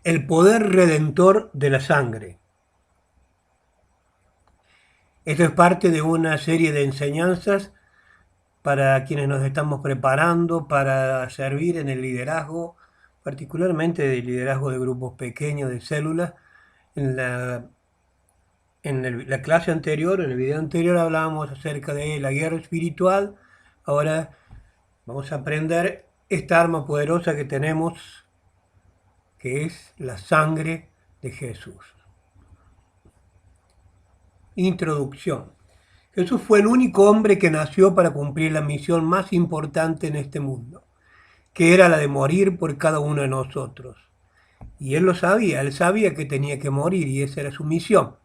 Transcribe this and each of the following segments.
El poder redentor de la sangre. Esto es parte de una serie de enseñanzas para quienes nos estamos preparando para servir en el liderazgo, particularmente el liderazgo de grupos pequeños, de células. En la clase anterior, en el video anterior, hablábamos acerca de la guerra espiritual. Ahora vamos a aprender esta arma poderosa que tenemos, que es la sangre de Jesús. Introducción. Jesús fue el único hombre que nació para cumplir la misión más importante en este mundo, que era la de morir por cada uno de nosotros. Y él lo sabía, él sabía que tenía que morir y esa era su misión.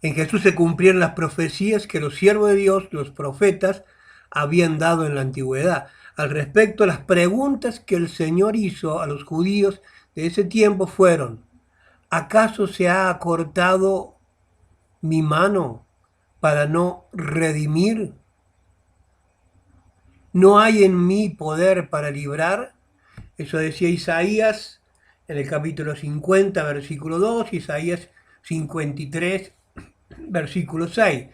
En Jesús se cumplieron las profecías que los siervos de Dios, los profetas, habían dado en la antigüedad. Al respecto, las preguntas que el Señor hizo a los judíos de ese tiempo fueron: ¿acaso se ha acortado mi mano para no redimir? ¿No hay en mí poder para librar? Eso decía Isaías en el capítulo 50, versículo 2, Isaías 53, versículo 6.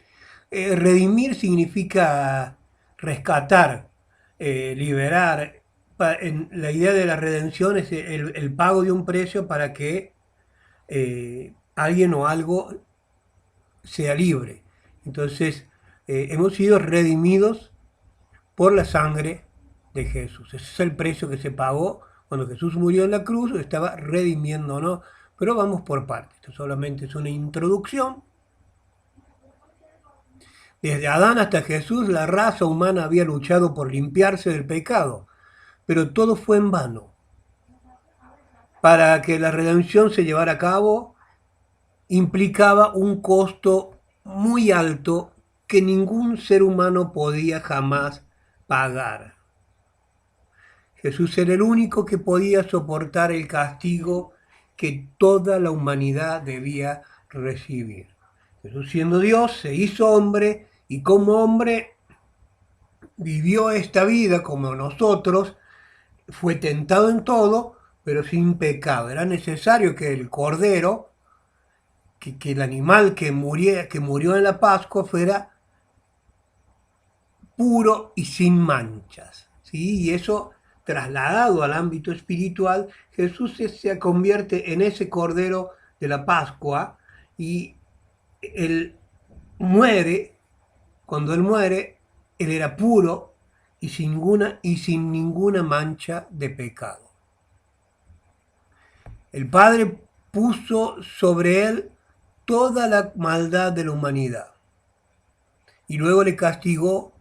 Redimir significa rescatar, liberar. La idea de la redención es el pago de un precio para que alguien o algo sea libre. Entonces, hemos sido redimidos por la sangre de Jesús. Ese es el precio que se pagó cuando Jesús murió en la cruz, estaba redimiéndonos. Pero vamos por partes. Esto solamente es una introducción. Desde Adán hasta Jesús, la raza humana había luchado por limpiarse del pecado, pero todo fue en vano. Para que la redención se llevara a cabo, implicaba un costo muy alto que ningún ser humano podía jamás pagar. Jesús era el único que podía soportar el castigo que toda la humanidad debía recibir. Jesús, siendo Dios, se hizo hombre y como hombre vivió esta vida como nosotros, fue tentado en todo, pero sin pecado. Era necesario que el cordero, que el animal que murió en la Pascua fuera puro y sin manchas, ¿sí? Y eso, trasladado al ámbito espiritual, Jesús se convierte en ese cordero de la Pascua y él muere. Cuando él muere, él era puro y sin ninguna mancha de pecado. El Padre puso sobre él toda la maldad de la humanidad y luego le castigó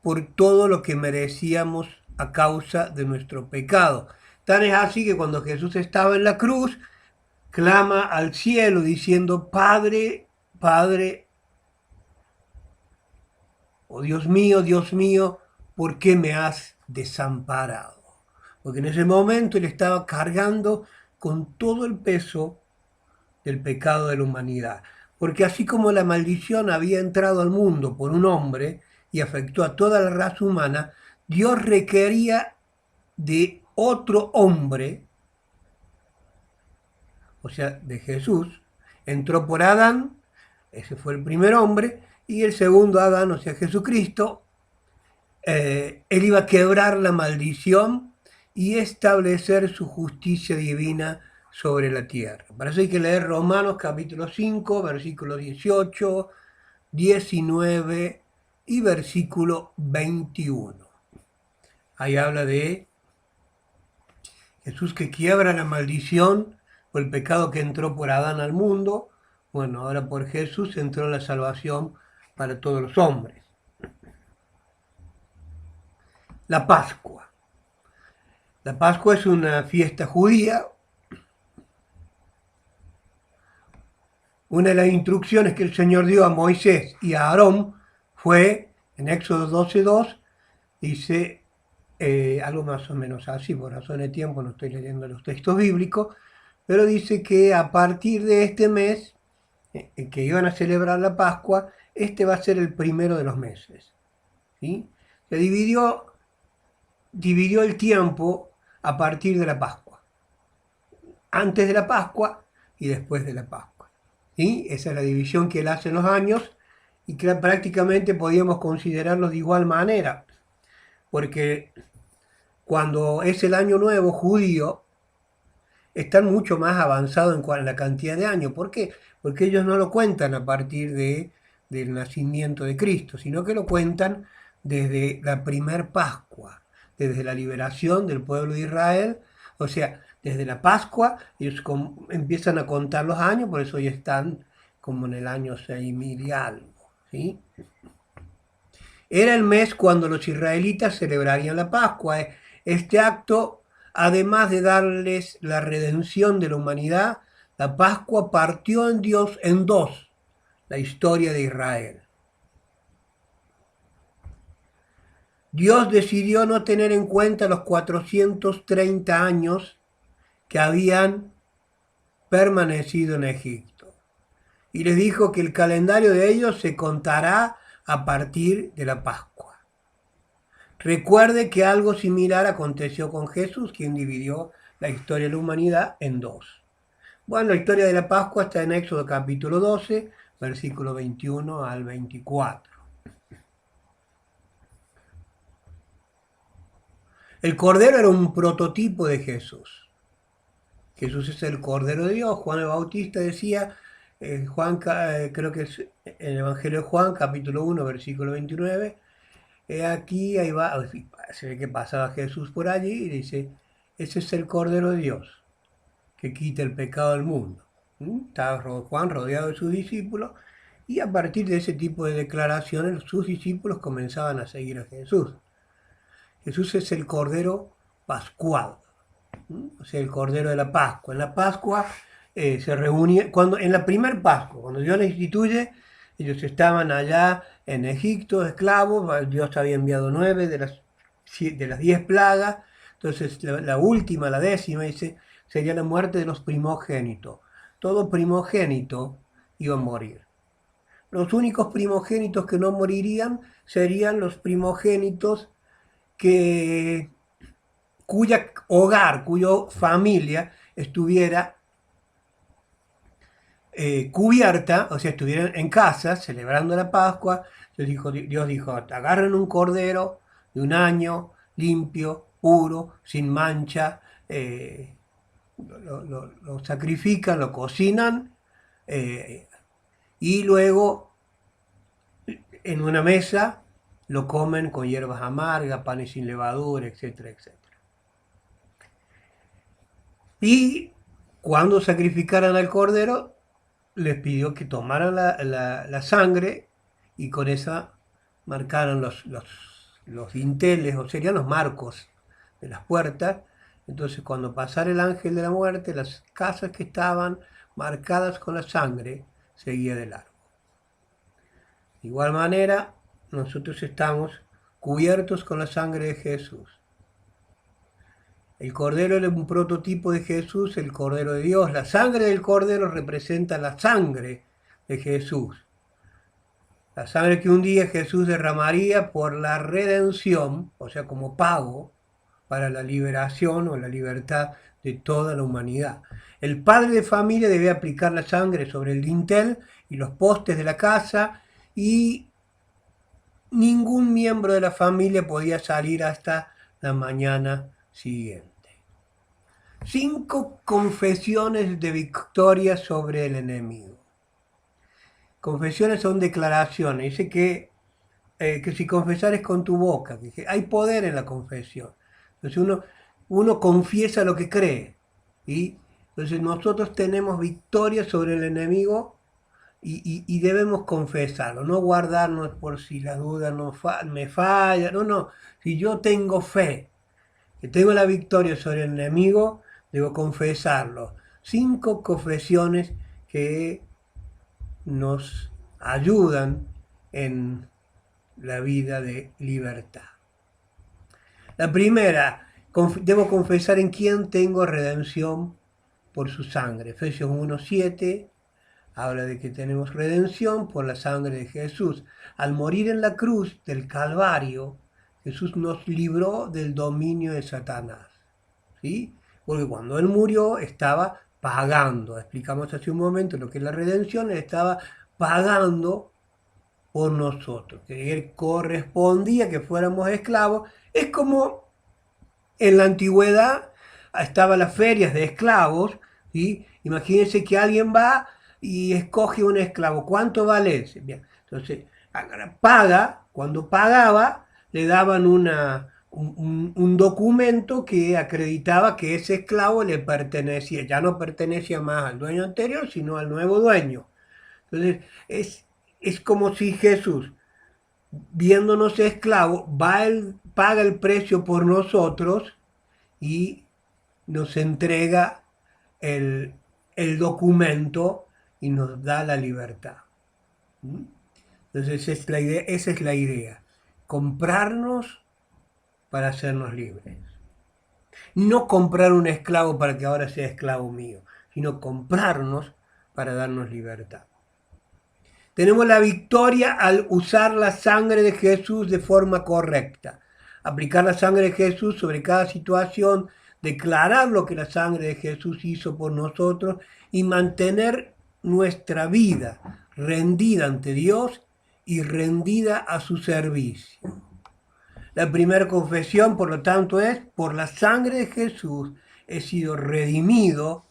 por todo lo que merecíamos a causa de nuestro pecado. Tan es así que cuando Jesús estaba en la cruz, clama al cielo diciendo: Padre, Padre, oh Dios mío, ¿por qué me has desamparado? Porque en ese momento él estaba cargando con todo el peso del pecado de la humanidad. Porque así como la maldición había entrado al mundo por un hombre y afectó a toda la raza humana, Dios requería de otro hombre, o sea, de Jesús. Entró por Adán, ese fue el primer hombre, y el segundo Adán, o sea, Jesucristo, él iba a quebrar la maldición y establecer su justicia divina sobre la tierra. Para eso hay que leer Romanos capítulo 5, versículo 18, 19 y versículo 21. Ahí habla de Jesús que quiebra la maldición por el pecado que entró por Adán al mundo. Bueno, ahora por Jesús entró la salvación para todos los hombres. La Pascua. La Pascua es una fiesta judía. Una de las instrucciones que el Señor dio a Moisés y a Aarón fue, en Éxodo 12:2, dice algo más o menos así, por razón de tiempo no estoy leyendo los textos bíblicos, pero dice que a partir de este mes, que iban a celebrar la Pascua, este va a ser el primero de los meses, ¿sí? Se dividió el tiempo a partir de la Pascua. antes de la Pascua y después de la Pascua. ¿Sí? Esa es la división que él hace en los años y que prácticamente podíamos considerarlos de igual manera, porque cuando es el año nuevo judío, están mucho más avanzados en la cantidad de años. ¿Por qué? Porque ellos no lo cuentan a partir del nacimiento de Cristo, sino que lo cuentan desde la primer Pascua, desde la liberación del pueblo de Israel. O sea, desde la Pascua ellos empiezan a contar los años, por eso ya están como en el año 6000 y algo. ¿Sí? Era el mes cuando los israelitas celebrarían la Pascua. Este acto, además de darles la redención de la humanidad, la Pascua partió en Dios en dos la historia de Israel. Dios decidió no tener en cuenta los 430 años que habían permanecido en Egipto y les dijo que el calendario de ellos se contará a partir de la Pascua. Recuerde que algo similar aconteció con Jesús, quien dividió la historia de la humanidad en dos. Bueno, la historia de la Pascua está en Éxodo capítulo 12, versículo 21 al 24. El Cordero era un prototipo de Jesús. Jesús es el Cordero de Dios. Juan el Bautista decía, creo que es el Evangelio de Juan, capítulo 1, versículo 29, aquí, ahí va, se ve que pasaba Jesús por allí y dice, ese es el Cordero de Dios, que quita el pecado del mundo. Estaba Juan rodeado de sus discípulos y a partir de ese tipo de declaraciones sus discípulos comenzaban a seguir a Jesús. Jesús es el Cordero Pascual, o sea, el Cordero de la Pascua. En la Pascua se reunía, en la primer Pascua, cuando Dios la instituye, ellos estaban allá en Egipto, esclavos. Dios había enviado 9 de las 10 plagas. Entonces la última, la décima, dice, sería la muerte de los primogénitos. Todo primogénito iba a morir. Los únicos primogénitos que no morirían serían los primogénitos cuya hogar, cuya familia estuviera cubierta, o sea, estuvieran en casa celebrando la Pascua. Dios dijo, agarren un cordero de un año, limpio, puro, sin mancha, lo sacrifican, lo cocinan y luego en una mesa lo comen con hierbas amargas, panes sin levadura, etcétera, etcétera. Y cuando sacrificaran al cordero, les pidió que tomaran la sangre y con esa marcaran los dinteles, o serían los marcos de las puertas. Entonces, cuando pasara el ángel de la muerte, las casas que estaban marcadas con la sangre seguía de largo. De igual manera, nosotros estamos cubiertos con la sangre de Jesús. El Cordero era un prototipo de Jesús, el Cordero de Dios. La sangre del Cordero representa la sangre de Jesús. La sangre que un día Jesús derramaría por la redención, o sea, como pago para la liberación o la libertad de toda la humanidad. El padre de familia debe aplicar la sangre sobre el dintel y los postes de la casa y ningún miembro de la familia podía salir hasta la mañana siguiente. 5 confesiones de victoria sobre el enemigo. Confesiones son declaraciones. Dice que si confesares con tu boca, que hay poder en la confesión. Entonces uno confiesa lo que cree. ¿Sí? Entonces nosotros tenemos victoria sobre el enemigo y debemos confesarlo, no guardarnos por si la duda me falla. No. Si yo tengo fe, que tengo la victoria sobre el enemigo, debo confesarlo. 5 confesiones que nos ayudan en la vida de libertad. La primera, debo confesar en quién tengo redención por su sangre. Efesios 1:7 habla de que tenemos redención por la sangre de Jesús. Al morir en la cruz del Calvario, Jesús nos libró del dominio de Satanás. ¿Sí? Porque cuando Él murió estaba pagando. Explicamos hace un momento lo que es la redención. Él estaba pagando por nosotros, que Él correspondía que fuéramos esclavos. Es como en la antigüedad estaban las ferias de esclavos, ¿sí? Imagínense que alguien va y escoge un esclavo. ¿Cuánto vale ese? Bien, entonces, paga, cuando pagaba, le daban un documento que acreditaba que ese esclavo le pertenecía. Ya no pertenecía más al dueño anterior, sino al nuevo dueño. Entonces, es como si Jesús, viéndonos esclavos, paga el precio por nosotros y nos entrega el, el documento y nos da la libertad. ¿Mm? Entonces esa es la idea, comprarnos para hacernos libres. No comprar un esclavo para que ahora sea esclavo mío, sino comprarnos para darnos libertad. Tenemos la victoria al usar la sangre de Jesús de forma correcta. Aplicar la sangre de Jesús sobre cada situación, declarar lo que la sangre de Jesús hizo por nosotros y mantener nuestra vida rendida ante Dios y rendida a su servicio. La primera confesión, por lo tanto, es: por la sangre de Jesús he sido redimido,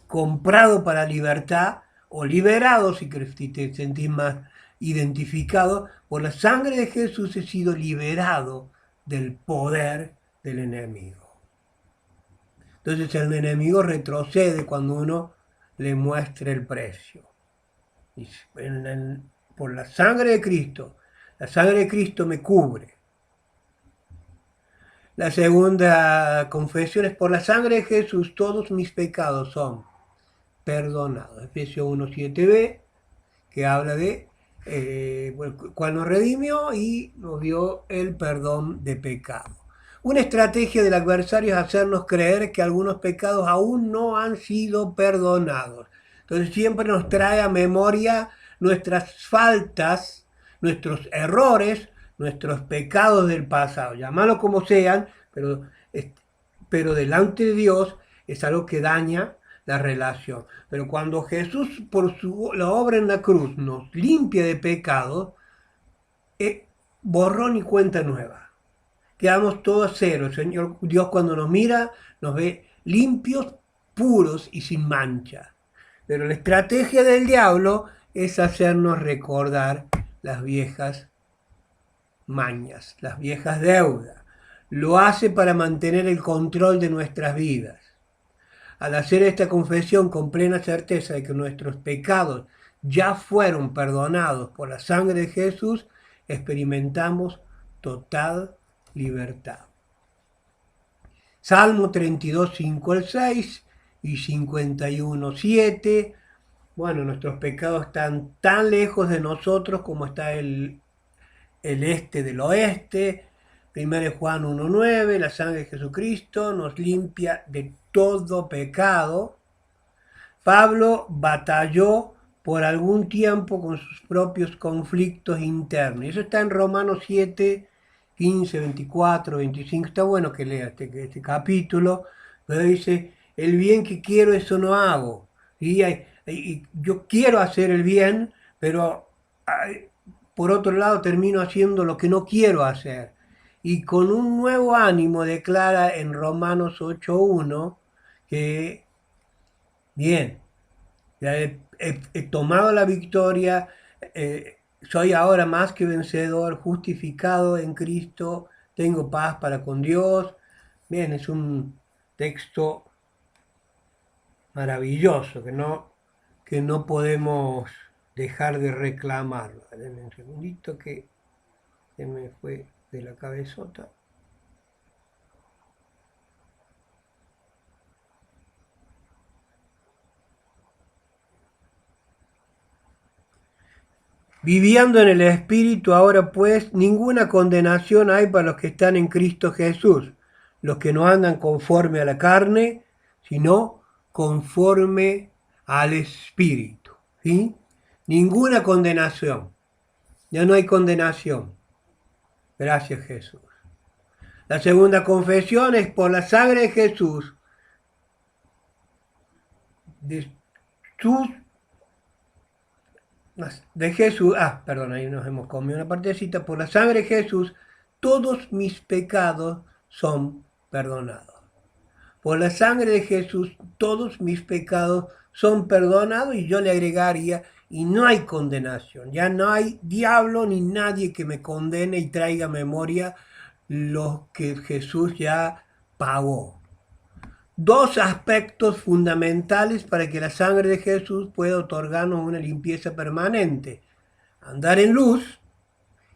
comprado para libertad, o liberado, si te sentís más identificado. Por la sangre de Jesús he sido liberado del poder del enemigo. Entonces el enemigo retrocede cuando uno le muestra el precio. Por la sangre de Cristo me cubre. La segunda confesión es: por la sangre de Jesús todos mis pecados son perdonados. Efesios 1:7b, que habla de cual nos redimió y nos dio el perdón de pecado. Una estrategia del adversario es hacernos creer que algunos pecados aún no han sido perdonados. Entonces siempre nos trae a memoria nuestras faltas, nuestros errores, nuestros pecados del pasado. Llámalo como sean, pero delante de Dios es algo que daña la relación. Pero cuando Jesús, por la obra en la cruz, nos limpia de pecado, borrón y cuenta nueva. Quedamos todos a cero. El Señor Dios, cuando nos mira, nos ve limpios, puros y sin mancha. Pero la estrategia del diablo es hacernos recordar las viejas mañas, las viejas deudas. Lo hace para mantener el control de nuestras vidas. Al hacer esta confesión con plena certeza de que nuestros pecados ya fueron perdonados por la sangre de Jesús, experimentamos total libertad. Salmo 32, 5 al 6 y 51, 7. Bueno, nuestros pecados están tan lejos de nosotros como está el este del oeste. 1 Juan 1:9, la sangre de Jesucristo nos limpia de todo pecado. Pablo batalló por algún tiempo con sus propios conflictos internos. Y eso está en Romanos 7, 15, 24, 25. Está bueno que lea este capítulo, pero dice: el bien que quiero, eso no hago. Y yo quiero hacer el bien, pero por otro lado termino haciendo lo que no quiero hacer. Y con un nuevo ánimo declara en Romanos 8:1 que, bien, ya he tomado la victoria, soy ahora más que vencedor, justificado en Cristo, tengo paz para con Dios. Bien, es un texto maravilloso que no podemos dejar de reclamarlo. Denme un segundito que se me fue de la cabezota. Viviendo en el Espíritu, ahora pues ninguna condenación hay para los que están en Cristo Jesús, los que no andan conforme a la carne, sino conforme al Espíritu. ¿Sí? Ninguna condenación. Ya no hay condenación. Gracias, Jesús. La segunda confesión es: por la sangre de Jesús de sus de Jesús, perdón, ahí nos hemos comido una partecita, por la sangre de Jesús, todos mis pecados son perdonados. Por la sangre de Jesús, todos mis pecados son perdonados, y yo le agregaría, y no hay condenación, ya no hay diablo ni nadie que me condene y traiga a memoria lo que Jesús ya pagó. Dos aspectos fundamentales para que la sangre de Jesús pueda otorgarnos una limpieza permanente: andar en luz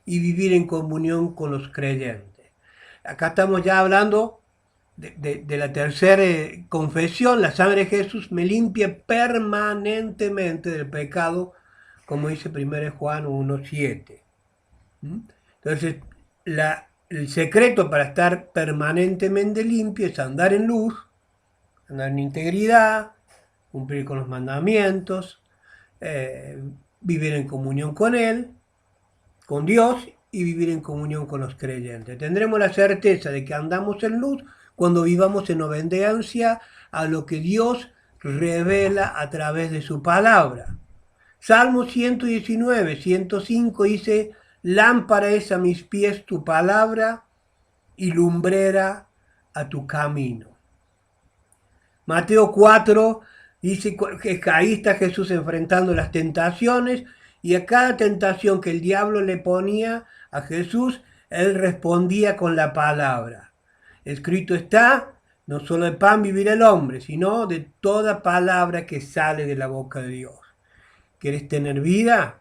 y vivir en comunión con los creyentes. Acá estamos ya hablando de la tercera confesión. La sangre de Jesús me limpia permanentemente del pecado, como dice 1 Juan 1:7. Entonces, el secreto para estar permanentemente limpio es andar en luz, andar en integridad, cumplir con los mandamientos, vivir en comunión con Él, con Dios, y vivir en comunión con los creyentes. Tendremos la certeza de que andamos en luz cuando vivamos en obediencia a lo que Dios revela a través de su palabra. Salmo 119, 105 dice: lámpara es a mis pies tu palabra y lumbrera a tu camino. Mateo 4 dice que ahí está Jesús enfrentando las tentaciones, y a cada tentación que el diablo le ponía a Jesús, él respondía con la palabra. Escrito está: no solo de pan vivirá el hombre, sino de toda palabra que sale de la boca de Dios. ¿Quieres tener vida?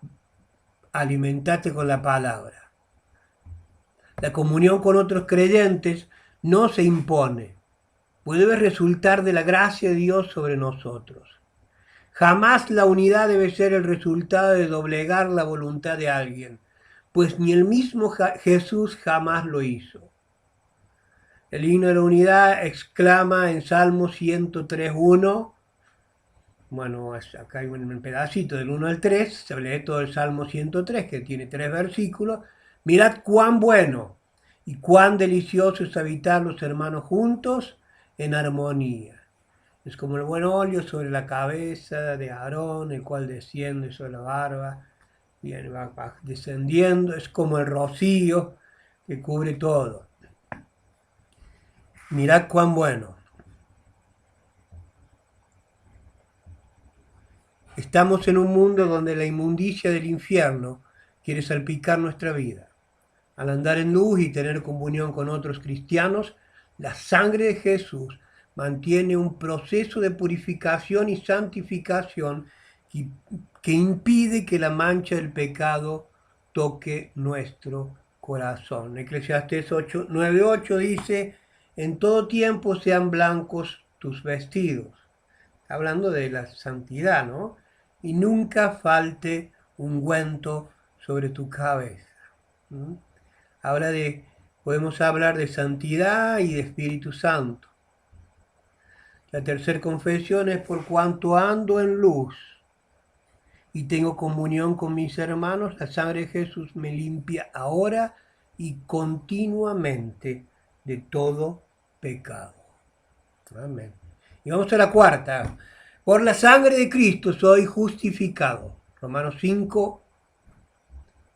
Alimentate con la palabra. La comunión con otros creyentes no se impone, debe resultar de la gracia de Dios sobre nosotros. Jamás la unidad debe ser el resultado de doblegar la voluntad de alguien, pues ni el mismo Jesús jamás lo hizo. El himno de la unidad exclama en Salmo 103:1, bueno, acá hay un pedacito del 1 al 3, se lee todo el Salmo 103, que tiene 3 versículos. Mirad cuán bueno y cuán delicioso es habitar los hermanos juntos en armonía. Es como el buen óleo sobre la cabeza de Aarón, el cual desciende sobre la barba, y va descendiendo. Es como el rocío que cubre todo. Mirad cuán bueno. Estamos en un mundo donde la inmundicia del infierno quiere salpicar nuestra vida. Al andar en luz y tener comunión con otros cristianos, la sangre de Jesús mantiene un proceso de purificación y santificación que impide que la mancha del pecado toque nuestro corazón. Eclesiastés 9:8 dice: en todo tiempo sean blancos tus vestidos. Hablando de la santidad, ¿no? Y nunca falte ungüento sobre tu cabeza. Podemos hablar de santidad y de Espíritu Santo. La tercera confesión es: por cuanto ando en luz y tengo comunión con mis hermanos, la sangre de Jesús me limpia ahora y continuamente de todo pecado. Amén. Y vamos a la cuarta. Por la sangre de Cristo soy justificado. Romanos 5,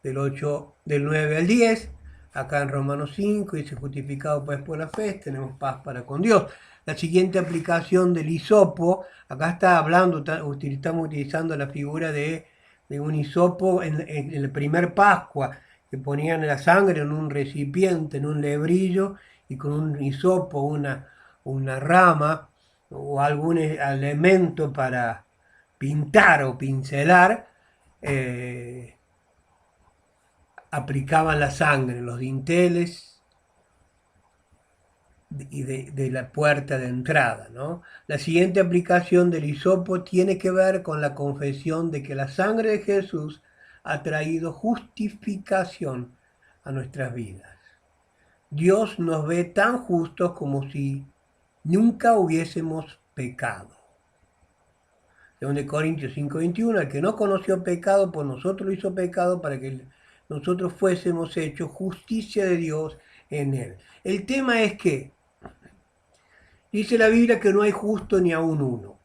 del 9 al 10. Acá en Romanos 5 dice: justificado pues por la fe, tenemos paz para con Dios. La siguiente aplicación del hisopo, acá está hablando, estamos utilizando la figura de un hisopo en la primer Pascua, que ponían la sangre en un recipiente, en un lebrillo, y con un hisopo, una rama o algún elemento para pintar o pincelar, aplicaban la sangre en los dinteles y de la puerta de entrada, ¿no? La siguiente aplicación del hisopo tiene que ver con la confesión de que la sangre de Jesús ha traído justificación a nuestras vidas. Dios nos ve tan justos como si nunca hubiésemos pecado. 2 Corintios 5:21, el que no conoció pecado, por nosotros lo hizo pecado para que nosotros fuésemos hechos justicia de Dios en él. El tema es que dice la Biblia que no hay justo ni aún uno.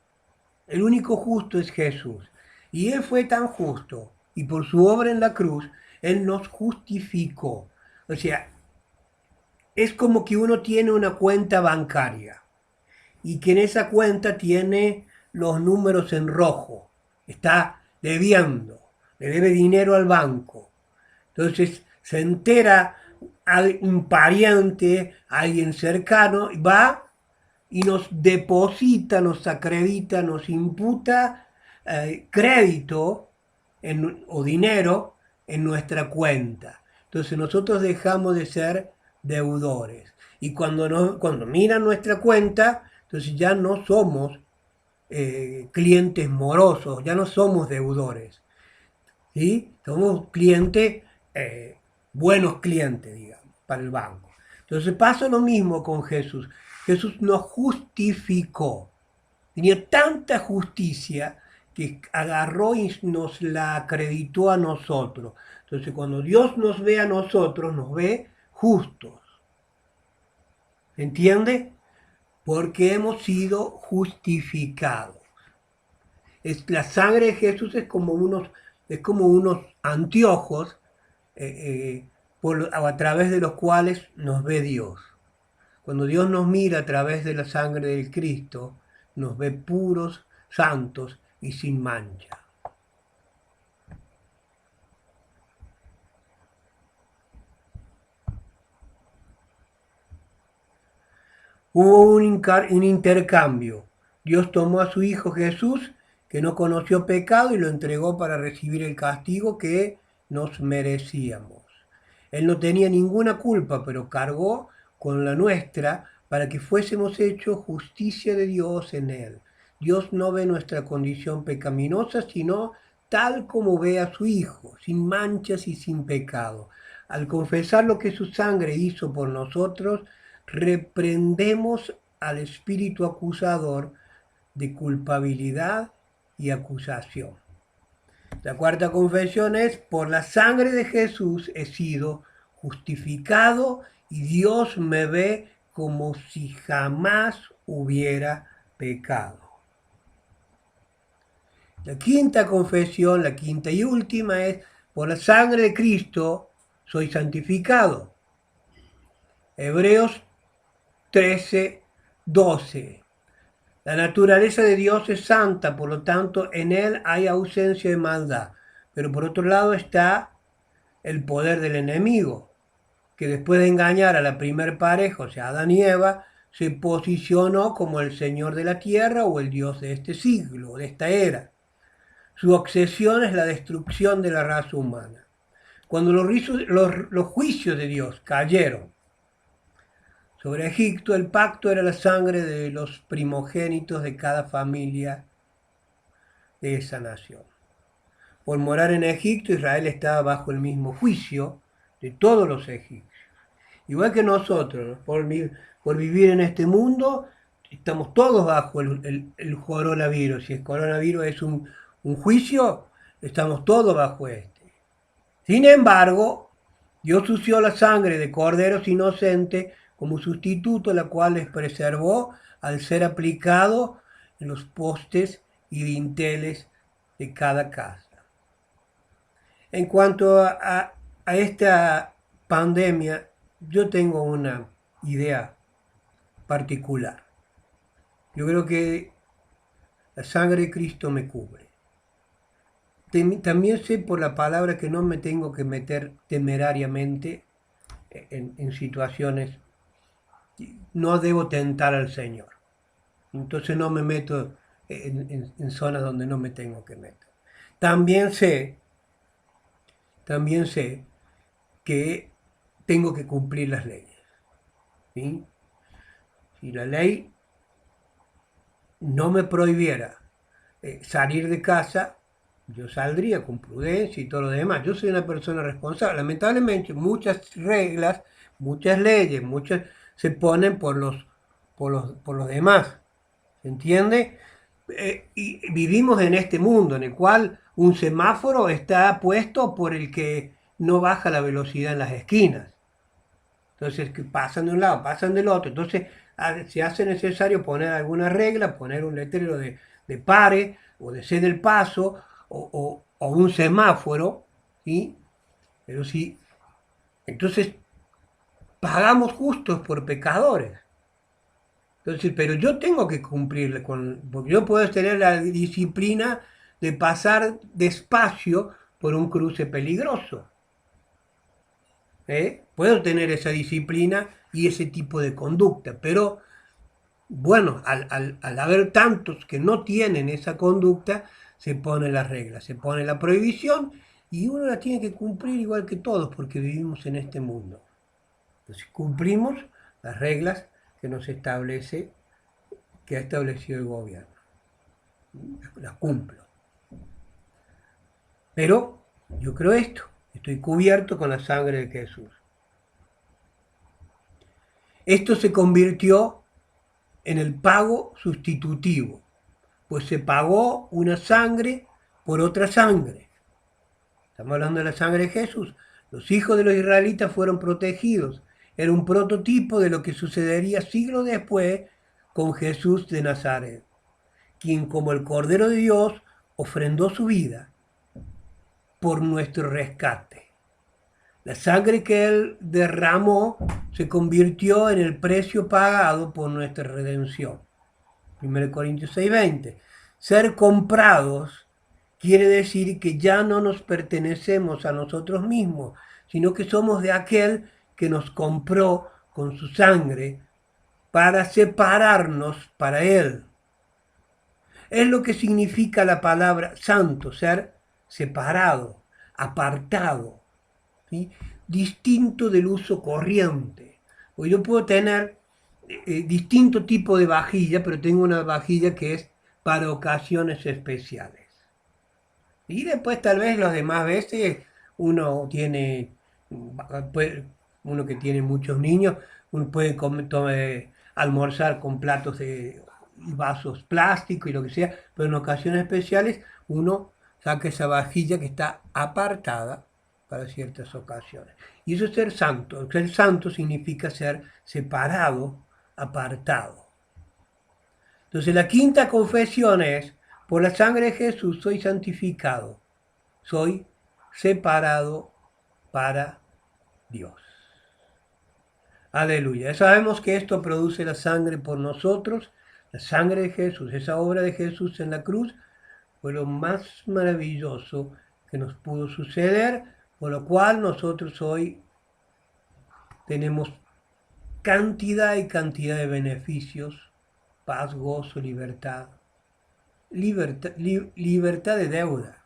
El único justo es Jesús. Y Él fue tan justo, y por su obra en la cruz, Él nos justificó. O sea, es como que uno tiene una cuenta bancaria y que en esa cuenta tiene los números en rojo. Está debiendo, le debe dinero al banco. Entonces se entera un pariente, alguien cercano, va y nos deposita, nos acredita, nos imputa crédito o dinero en nuestra cuenta. Entonces nosotros dejamos de ser deudores. Y cuando miran nuestra cuenta, entonces ya no somos clientes morosos, ya no somos deudores. ¿Sí? Somos clientes, eh, buenos clientes, digamos, para el banco. Entonces pasa lo mismo con Jesús. Jesús nos justificó. Tenía tanta justicia que agarró y nos la acreditó a nosotros. Entonces cuando Dios nos ve a nosotros, nos ve justos. ¿Entiende? Porque hemos sido justificados. La sangre de Jesús es como unos anteojos a través de los cuales nos ve Dios. Cuando Dios nos mira a través de la sangre del Cristo, nos ve puros, santos y sin mancha. Hubo un intercambio. Dios tomó a su Hijo Jesús, que no conoció pecado, y lo entregó para recibir el castigo que nos merecíamos. Él no tenía ninguna culpa, pero cargó con la nuestra para que fuésemos hechos justicia de Dios en Él. Dios no ve nuestra condición pecaminosa, sino tal como ve a su Hijo, sin manchas y sin pecado. Al confesar lo que su sangre hizo por nosotros, reprendemos al espíritu acusador de culpabilidad y acusación. La cuarta confesión es: por la sangre de Jesús he sido justificado y Dios me ve como si jamás hubiera pecado. La quinta confesión, la quinta y última, es: por la sangre de Cristo soy santificado. Hebreos 13:12. La naturaleza de Dios es santa, por lo tanto en Él hay ausencia de maldad. Pero por otro lado está el poder del enemigo, que después de engañar a la primer pareja, o sea, Adán y Eva, se posicionó como el Señor de la tierra o el Dios de este siglo, de esta era. Su obsesión es la destrucción de la raza humana. Cuando los juicios de Dios cayeron sobre Egipto, el pacto era la sangre de los primogénitos de cada familia de esa nación. Por morar en Egipto, Israel estaba bajo el mismo juicio de todos los egipcios. Igual que nosotros, ¿no? Por vivir en este mundo, estamos todos bajo el coronavirus. Si el coronavirus es un juicio, estamos todos bajo este. Sin embargo, Dios usó la sangre de corderos inocentes como sustituto, la cual les preservó al ser aplicado en los postes y dinteles de cada casa. En cuanto a esta pandemia, yo tengo una idea particular. Yo creo que la sangre de Cristo me cubre. También sé por la palabra que no me tengo que meter temerariamente en situaciones, no debo tentar al Señor. Entonces no me meto en zonas donde no me tengo que meter. También sé, también sé que tengo que cumplir las leyes. ¿Sí? Si la ley no me prohibiera salir de casa, yo saldría con prudencia y todo lo demás. Yo soy una persona responsable. Lamentablemente muchas reglas, muchas leyes, muchas se ponen por los demás. ¿Se entiende? Y vivimos en este mundo en el cual un semáforo está puesto por el que no baja la velocidad en las esquinas. Entonces, que pasan de un lado, pasan del otro. Entonces, se hace necesario poner alguna regla, poner un letrero de pare o de cede el paso o un semáforo, ¿sí? Pero sí, entonces pagamos justos por pecadores. Entonces, pero yo tengo que cumplirle porque yo puedo tener la disciplina de pasar despacio por un cruce peligroso. ¿Eh? Puedo tener esa disciplina y ese tipo de conducta, pero bueno, al haber tantos que no tienen esa conducta, se pone la regla, se pone la prohibición y uno la tiene que cumplir igual que todos porque vivimos en este mundo. Entonces cumplimos las reglas que nos establece, que ha establecido el gobierno. Las cumplo. Pero yo creo esto, estoy cubierto con la sangre de Jesús. Esto se convirtió en el pago sustitutivo, pues se pagó una sangre por otra sangre. Estamos hablando de la sangre de Jesús. Los hijos de los israelitas fueron protegidos. Era un prototipo de lo que sucedería siglos después con Jesús de Nazaret, quien como el Cordero de Dios ofrendó su vida por nuestro rescate. La sangre que Él derramó se convirtió en el precio pagado por nuestra redención. 1 Corintios 6:20. Ser comprados quiere decir que ya no nos pertenecemos a nosotros mismos, sino que somos de aquel que nos compró con su sangre para separarnos para Él. Es lo que significa la palabra santo, ser separado, apartado, ¿sí? Distinto del uso corriente. Porque yo puedo tener distinto tipo de vajilla, pero tengo una vajilla que es para ocasiones especiales. Y después tal vez las demás veces uno tiene, uno que tiene muchos niños, uno puede almorzar con platos de vasos plásticos y lo que sea, pero en ocasiones especiales uno saca esa vajilla que está apartada para ciertas ocasiones. Y eso es ser santo. Ser santo significa ser separado, apartado. Entonces la quinta confesión es, por la sangre de Jesús soy santificado, soy separado para Dios. Aleluya. Sabemos que esto produce la sangre por nosotros, la sangre de Jesús, esa obra de Jesús en la cruz, fue lo más maravilloso que nos pudo suceder, por lo cual nosotros hoy tenemos cantidad y cantidad de beneficios, paz, gozo, libertad, libertad de deuda.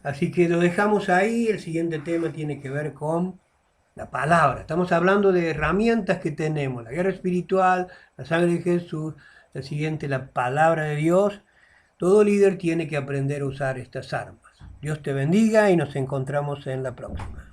Así que lo dejamos ahí. El siguiente tema tiene que ver con la palabra. Estamos hablando de herramientas que tenemos, la guerra espiritual, la sangre de Jesús, el siguiente, la palabra de Dios. Todo líder tiene que aprender a usar estas armas. Dios te bendiga y nos encontramos en la próxima.